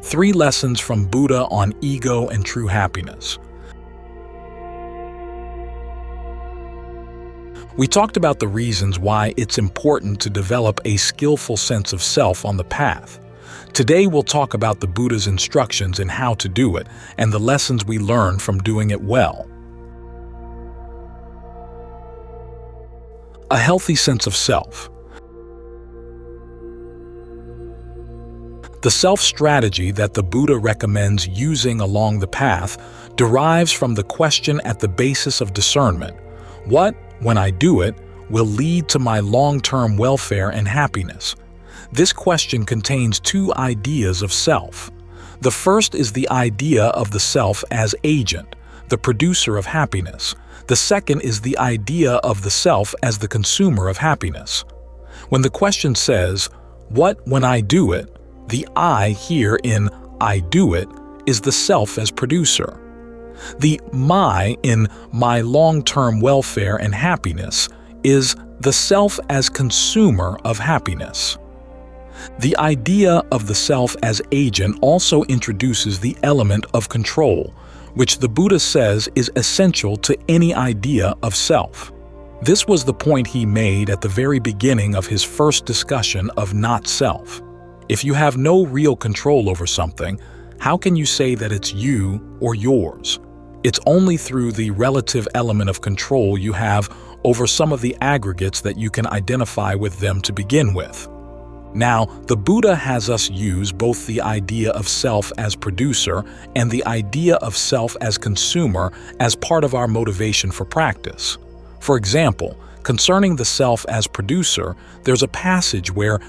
3 lessons from Buddha on ego and true happiness. We talked about the reasons why it's important to develop a skillful sense of self on the path. Today we'll talk about the Buddha's instructions in how to do it and the lessons we learn from doing it well. A healthy sense of self. The self-strategy that the Buddha recommends using along the path derives from the question at the basis of discernment: what, when I do it, will lead to my long-term welfare and happiness? This question contains 2 ideas of self. The first is the idea of the self as agent, the producer of happiness. The second is the idea of the self as the consumer of happiness. When the question says, "What when I do it?" the I here in "I do it" is the self as producer. The my in "my long-term welfare and happiness" is the self as consumer of happiness. The idea of the self as agent also introduces the element of control, which the Buddha says is essential to any idea of self. This was the point he made at the very beginning of his first discussion of not-self. If you have no real control over something, how can you say that it's you or yours? It's only through the relative element of control you have over some of the aggregates that you can identify with them to begin with. Now, the Buddha has us use both the idea of self as producer and the idea of self as consumer as part of our motivation for practice. For example, concerning the self as producer, there's a passage where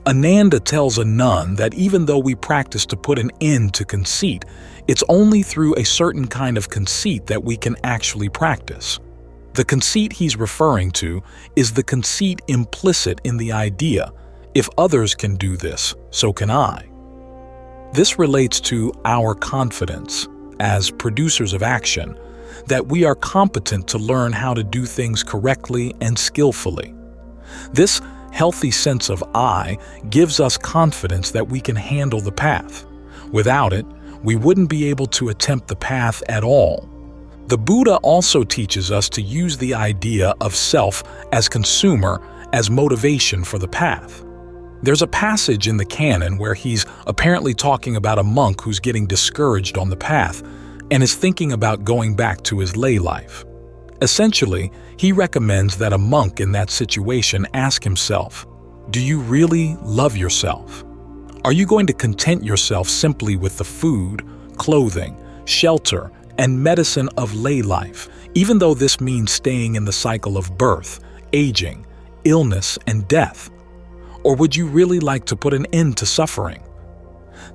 Ananda tells a nun that even though we practice to put an end to conceit, it's only through a certain kind of conceit that we can actually practice. The conceit he's referring to is the conceit implicit in the idea: if others can do this, so can I. This relates to our confidence, as producers of action, that we are competent to learn how to do things correctly and skillfully. This healthy sense of I gives us confidence that we can handle the path. Without it, we wouldn't be able to attempt the path at all. The Buddha also teaches us to use the idea of self as consumer as motivation for the path. There's a passage in the canon where he's apparently talking about a monk who's getting discouraged on the path and is thinking about going back to his lay life. Essentially, he recommends that a monk in that situation ask himself, do you really love yourself? Are you going to content yourself simply with the food, clothing, shelter, and medicine of lay life, even though this means staying in the cycle of birth, aging, illness, and death? Or would you really like to put an end to suffering?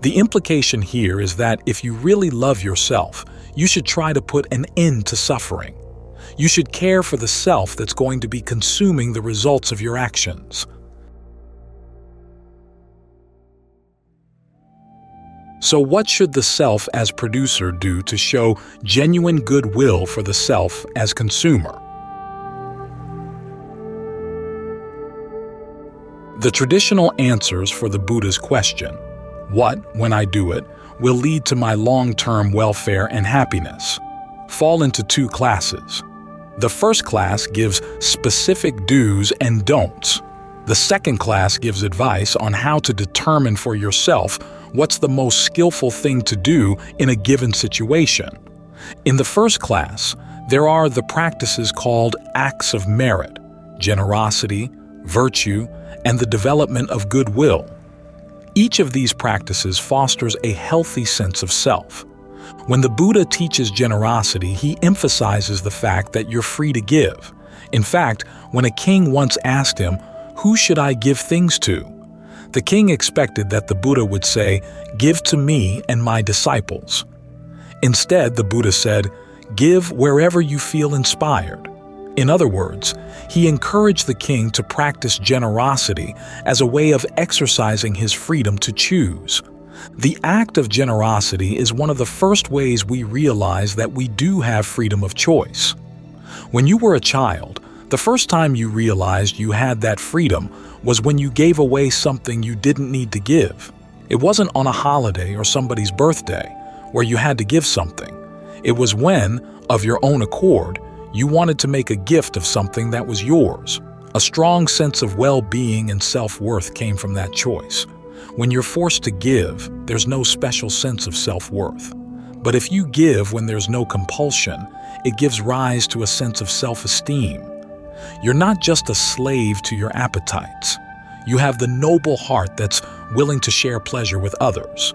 The implication here is that if you really love yourself, you should try to put an end to suffering. You should care for the self that's going to be consuming the results of your actions. So what should the self as producer do to show genuine goodwill for the self as consumer? The traditional answers for the Buddha's question, what, when I do it, will lead to my long-term welfare and happiness, fall into 2 classes. The first class gives specific do's and don'ts. The second class gives advice on how to determine for yourself what's the most skillful thing to do in a given situation. In the first class, there are the practices called acts of merit, generosity, virtue, and the development of goodwill. Each of these practices fosters a healthy sense of self. When the Buddha teaches generosity, he emphasizes the fact that you're free to give. In fact, when a king once asked him, "Who should I give things to?" the king expected that the Buddha would say, "Give to me and my disciples." Instead, the Buddha said, "Give wherever you feel inspired." In other words, he encouraged the king to practice generosity as a way of exercising his freedom to choose. The act of generosity is one of the first ways we realize that we do have freedom of choice. When you were a child, the first time you realized you had that freedom was when you gave away something you didn't need to give. It wasn't on a holiday or somebody's birthday where you had to give something. It was when, of your own accord, you wanted to make a gift of something that was yours. A strong sense of well-being and self-worth came from that choice. When you're forced to give, there's no special sense of self-worth. But if you give when there's no compulsion, it gives rise to a sense of self-esteem. You're not just a slave to your appetites. You have the noble heart that's willing to share pleasure with others.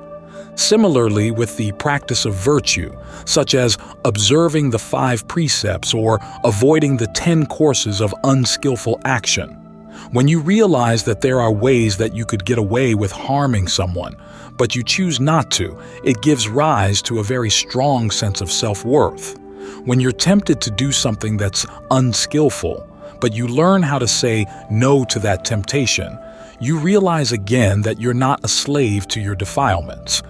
Similarly, with the practice of virtue, such as observing the 5 precepts or avoiding the 10 courses of unskillful action, when you realize that there are ways that you could get away with harming someone, but you choose not to, it gives rise to a very strong sense of self-worth. When you're tempted to do something that's unskillful, but you learn how to say no to that temptation, you realize again that you're not a slave to your defilements.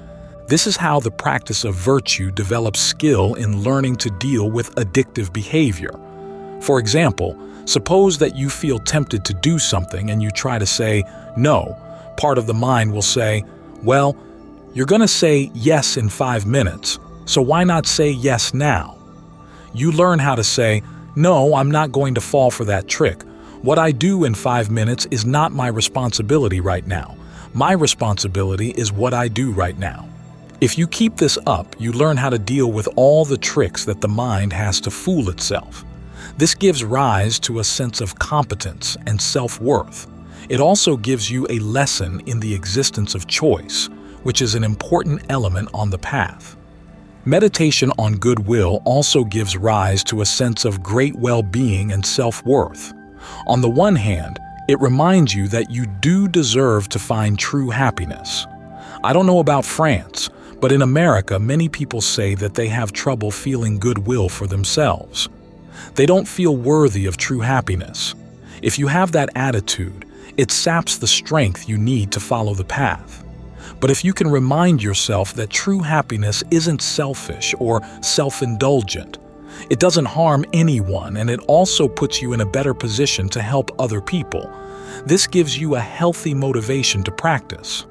This is how the practice of virtue develops skill in learning to deal with addictive behavior. For example, suppose that you feel tempted to do something and you try to say no. Part of the mind will say, well, you're going to say yes in 5 minutes, so why not say yes now? You learn how to say, no, I'm not going to fall for that trick. What I do in 5 minutes is not my responsibility right now. My responsibility is what I do right now. If you keep this up, you learn how to deal with all the tricks that the mind has to fool itself. This gives rise to a sense of competence and self-worth. It also gives you a lesson in the existence of choice, which is an important element on the path. Meditation on goodwill also gives rise to a sense of great well-being and self-worth. On the one hand, it reminds you that you do deserve to find true happiness. I don't know about France, but in America, many people say that they have trouble feeling goodwill for themselves. They don't feel worthy of true happiness. If you have that attitude, it saps the strength you need to follow the path. But if you can remind yourself that true happiness isn't selfish or self-indulgent, it doesn't harm anyone, and it also puts you in a better position to help other people, this gives you a healthy motivation to practice.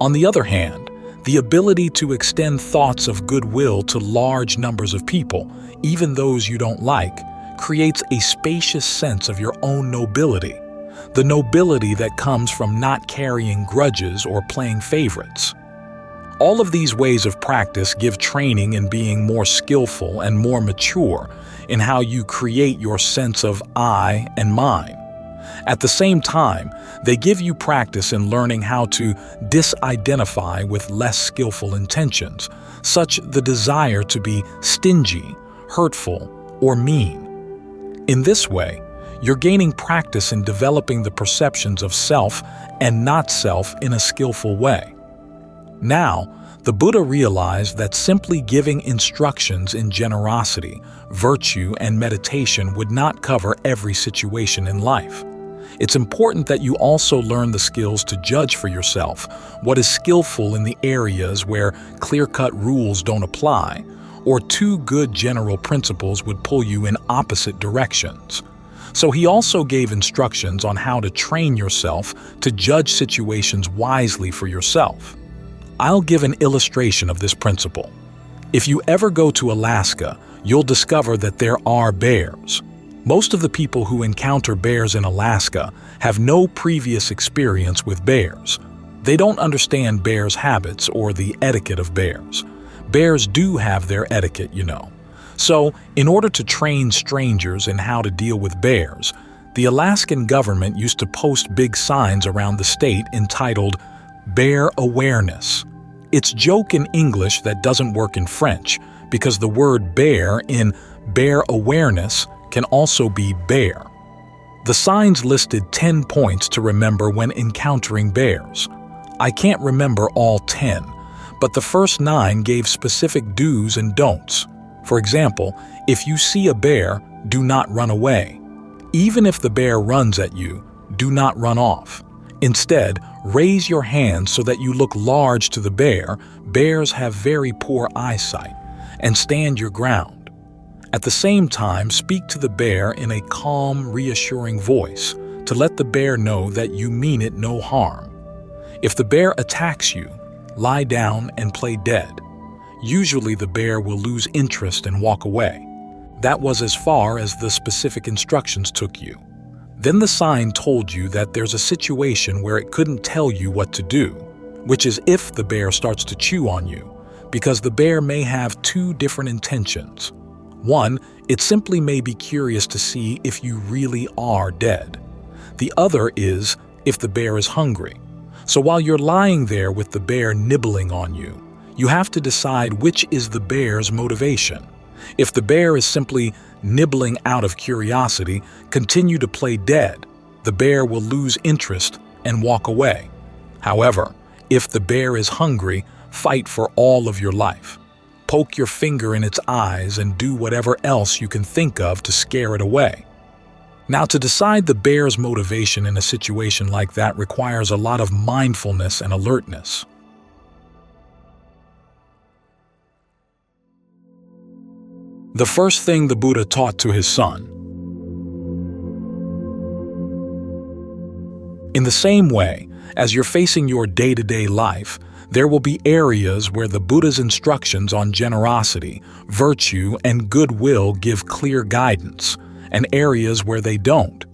On the other hand, the ability to extend thoughts of goodwill to large numbers of people, even those you don't like, creates a spacious sense of your own nobility, the nobility that comes from not carrying grudges or playing favorites. All of these ways of practice give training in being more skillful and more mature in how you create your sense of I and mine. At the same time, they give you practice in learning how to disidentify with less skillful intentions, such the desire to be stingy, hurtful, or mean. In this way, you're gaining practice in developing the perceptions of self and not self in a skillful way. Now, the Buddha realized that simply giving instructions in generosity, virtue, and meditation would not cover every situation in life. It's important that you also learn the skills to judge for yourself what is skillful in the areas where clear-cut rules don't apply, or too good general principles would pull you in opposite directions. So he also gave instructions on how to train yourself to judge situations wisely for yourself. I'll give an illustration of this principle. If you ever go to Alaska, you'll discover that there are bears. Most of the people who encounter bears in Alaska have no previous experience with bears. They don't understand bears' habits or the etiquette of bears. Bears do have their etiquette, you know. So, in order to train strangers in how to deal with bears, the Alaskan government used to post big signs around the state entitled Bear Awareness. It's joke in English that doesn't work in French, because the word bear in bear awareness can also be bear. The signs listed 10 points to remember when encountering bears. I can't remember all 10, but the first 9 gave specific do's and don'ts. For example, if you see a bear, do not run away. Even if the bear runs at you, do not run off. Instead, raise your hands so that you look large to the bear. Bears have very poor eyesight, and stand your ground. At the same time, speak to the bear in a calm, reassuring voice to let the bear know that you mean it no harm. If the bear attacks you, lie down and play dead. Usually the bear will lose interest and walk away. That was as far as the specific instructions took you. Then the sign told you that there's a situation where it couldn't tell you what to do, which is if the bear starts to chew on you, because the bear may have two different intentions. One, it simply may be curious to see if you really are dead. The other is if the bear is hungry. So while you're lying there with the bear nibbling on you, you have to decide which is the bear's motivation. If the bear is simply nibbling out of curiosity, continue to play dead. The bear will lose interest and walk away. However, if the bear is hungry, fight for all of your life. Poke your finger in its eyes and do whatever else you can think of to scare it away. Now, to decide the bear's motivation in a situation like that requires a lot of mindfulness and alertness. The first thing the Buddha taught to his son. In the same way, as you're facing your day-to-day life, there will be areas where the Buddha's instructions on generosity, virtue, and goodwill give clear guidance, and areas where they don't.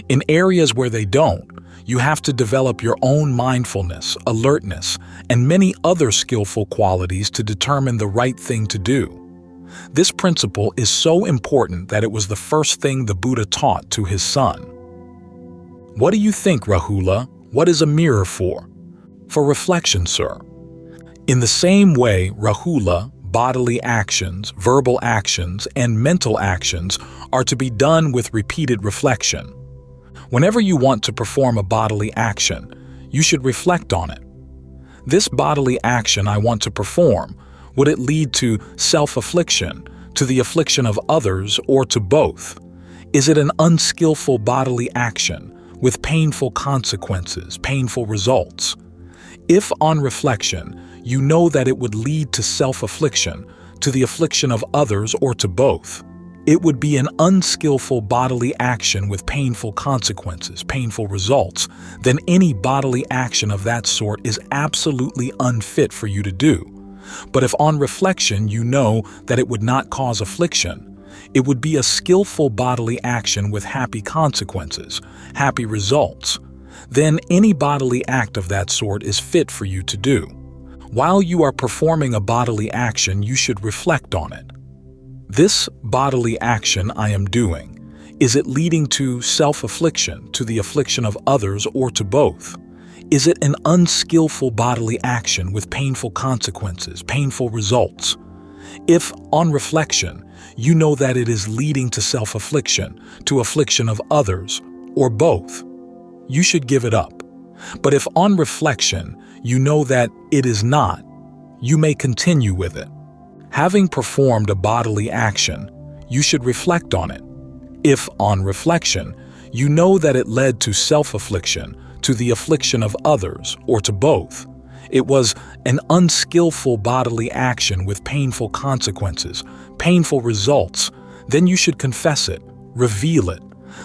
In areas where they don't, you have to develop your own mindfulness, alertness, and many other skillful qualities to determine the right thing to do. This principle is so important that it was the first thing the Buddha taught to his son. What do you think, Rahula? What is a mirror for? For reflection, sir. In the same way, Rahula, bodily actions, verbal actions, and mental actions are to be done with repeated reflection. Whenever you want to perform a bodily action, you should reflect on it. This bodily action I want to perform, would it lead to self-affliction, to the affliction of others, or to both? Is it an unskillful bodily action with painful consequences, painful results? If on reflection, you know that it would lead to self-affliction, to the affliction of others, or to both, it would be an unskillful bodily action with painful consequences, painful results, then any bodily action of that sort is absolutely unfit for you to do. But if on reflection you know that it would not cause affliction, it would be a skillful bodily action with happy consequences, happy results, then any bodily act of that sort is fit for you to do. While you are performing a bodily action, you should reflect on it. This bodily action I am doing, is it leading to self-affliction, to the affliction of others, or to both? Is it an unskillful bodily action with painful consequences, painful results? If, on reflection, you know that it is leading to self-affliction, to affliction of others, or both, you should give it up. But if on reflection you know that it is not, you may continue with it. Having performed a bodily action, you should reflect on it. If, on reflection, you know that it led to self-affliction, to the affliction of others, or to both, it was an unskillful bodily action with painful consequences, painful results, then you should confess it, reveal it,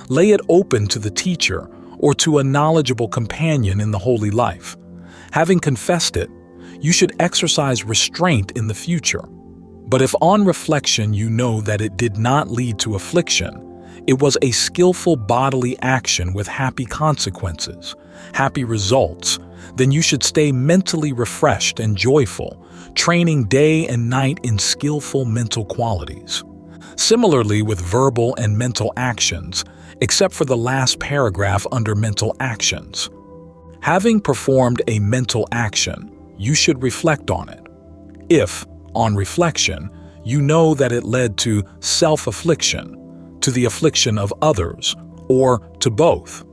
lay it open to the teacher or to a knowledgeable companion in the holy life. Having confessed it, you should exercise restraint in the future. But if on reflection you know that it did not lead to affliction, it was a skillful bodily action with happy consequences, happy results, then you should stay mentally refreshed and joyful, training day and night in skillful mental qualities. Similarly with verbal and mental actions, except for the last paragraph under mental actions. Having performed a mental action, you should reflect on it. If, on reflection, you know that it led to self-affliction, to the affliction of others, or to both,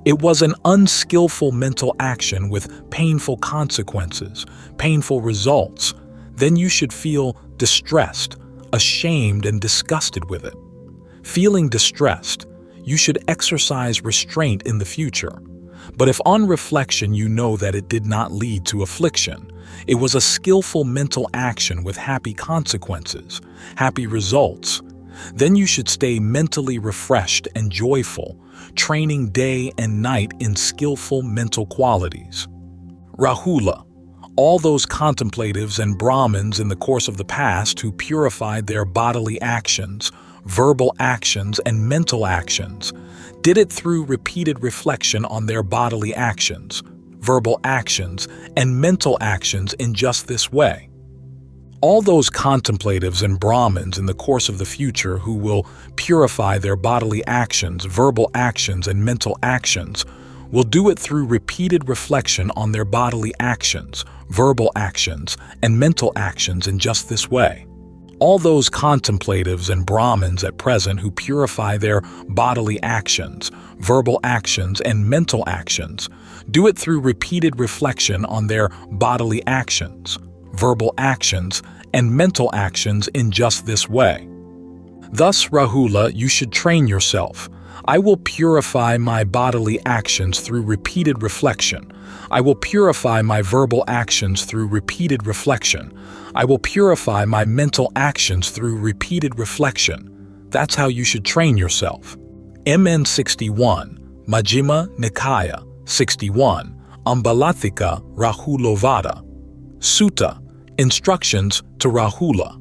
it was an unskillful mental action with painful consequences, painful results, then you should feel distressed, ashamed, and disgusted with it. Feeling distressed, you should exercise restraint in the future. But if on reflection you know that it did not lead to affliction, it was a skillful mental action with happy consequences, happy results, then you should stay mentally refreshed and joyful, training day and night in skillful mental qualities. Rahula, all those contemplatives and Brahmins in the course of the past who purified their bodily actions, verbal actions, and mental actions, did it through repeated reflection on their bodily actions, verbal actions, and mental actions in just this way. All those contemplatives and Brahmins in the course of the future who will purify their bodily actions, verbal actions, and mental actions will do it through repeated reflection on their bodily actions, verbal actions, and mental actions in just this way. All those contemplatives and Brahmins at present who purify their bodily actions, verbal actions, and mental actions do it through repeated reflection on their bodily actions, verbal actions, and mental actions in just this way. Thus, Rahula, you should train yourself. I will purify my bodily actions through repeated reflection. I will purify my verbal actions through repeated reflection. I will purify my mental actions through repeated reflection. That's how you should train yourself. MN 61, Majjhima Nikaya 61, Ambalathika Rahulovada. Sutta, Instructions to Rahula.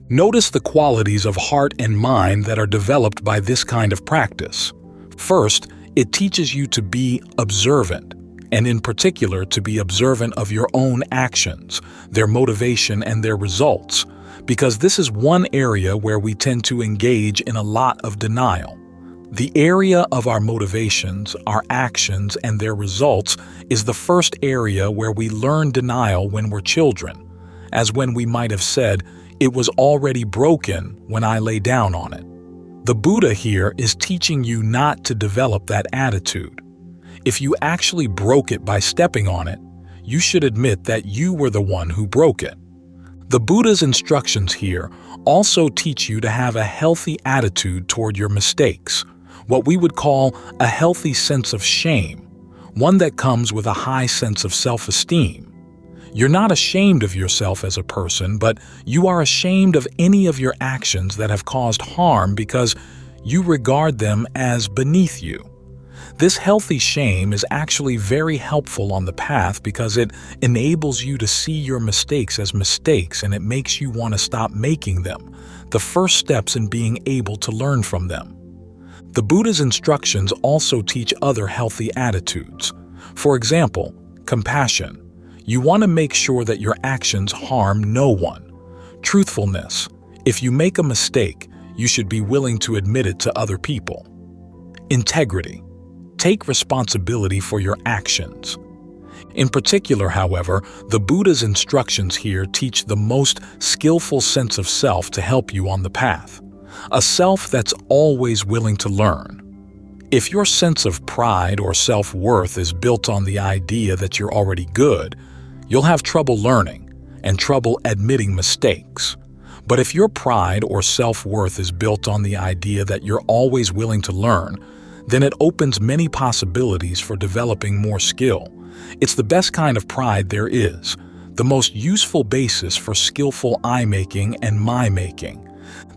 Notice the qualities of heart and mind that are developed by this kind of practice. First, it teaches you to be observant, and in particular to be observant of your own actions, their motivation, and their results, because this is one area where we tend to engage in a lot of denial. The area of our motivations, our actions, and their results is the first area where we learn denial when we're children, as when we might have said, "It was already broken when I lay down on it." The Buddha here is teaching you not to develop that attitude. If you actually broke it by stepping on it, you should admit that you were the one who broke it. The Buddha's instructions here also teach you to have a healthy attitude toward your mistakes, what we would call a healthy sense of shame, one that comes with a high sense of self-esteem. You're not ashamed of yourself as a person, but you are ashamed of any of your actions that have caused harm because you regard them as beneath you. This healthy shame is actually very helpful on the path because it enables you to see your mistakes as mistakes and it makes you want to stop making them, the first steps in being able to learn from them. The Buddha's instructions also teach other healthy attitudes. For example, compassion. You want to make sure that your actions harm no one. Truthfulness. If you make a mistake, you should be willing to admit it to other people. Integrity. Take responsibility for your actions. In particular, however, the Buddha's instructions here teach the most skillful sense of self to help you on the path. A self that's always willing to learn. If your sense of pride or self-worth is built on the idea that you're already good, you'll have trouble learning and trouble admitting mistakes. But if your pride or self-worth is built on the idea that you're always willing to learn, then it opens many possibilities for developing more skill. It's the best kind of pride there is, the most useful basis for skillful I-making and my-making.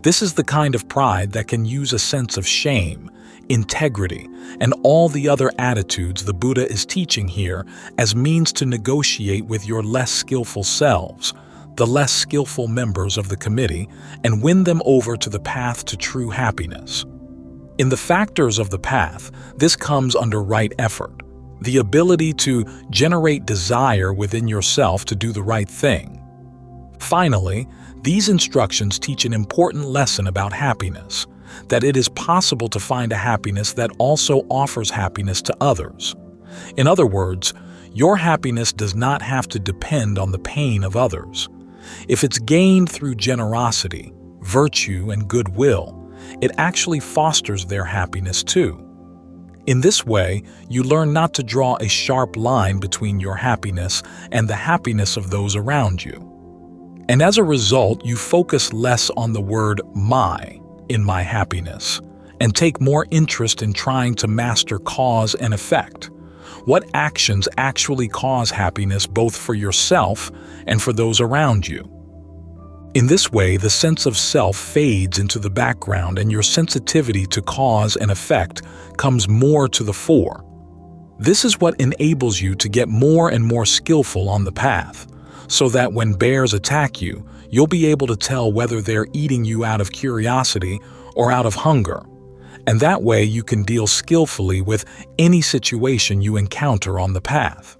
This is the kind of pride that can use a sense of shame, integrity, and all the other attitudes the Buddha is teaching here as means to negotiate with your less skillful selves, the less skillful members of the committee, and win them over to the path to true happiness. In the factors of the path, this comes under right effort, the ability to generate desire within yourself to do the right thing. Finally, these instructions teach an important lesson about happiness, that it is possible to find a happiness that also offers happiness to others. In other words, your happiness does not have to depend on the pain of others. If it's gained through generosity, virtue, and goodwill, it actually fosters their happiness too. In this way, you learn not to draw a sharp line between your happiness and the happiness of those around you. And as a result, you focus less on the word "my" in my happiness, and take more interest in trying to master cause and effect. What actions actually cause happiness both for yourself and for those around you? In this way, the sense of self fades into the background and your sensitivity to cause and effect comes more to the fore. This is what enables you to get more and more skillful on the path, so that when bears attack you, you'll be able to tell whether they're eating you out of curiosity or out of hunger. And that way you can deal skillfully with any situation you encounter on the path.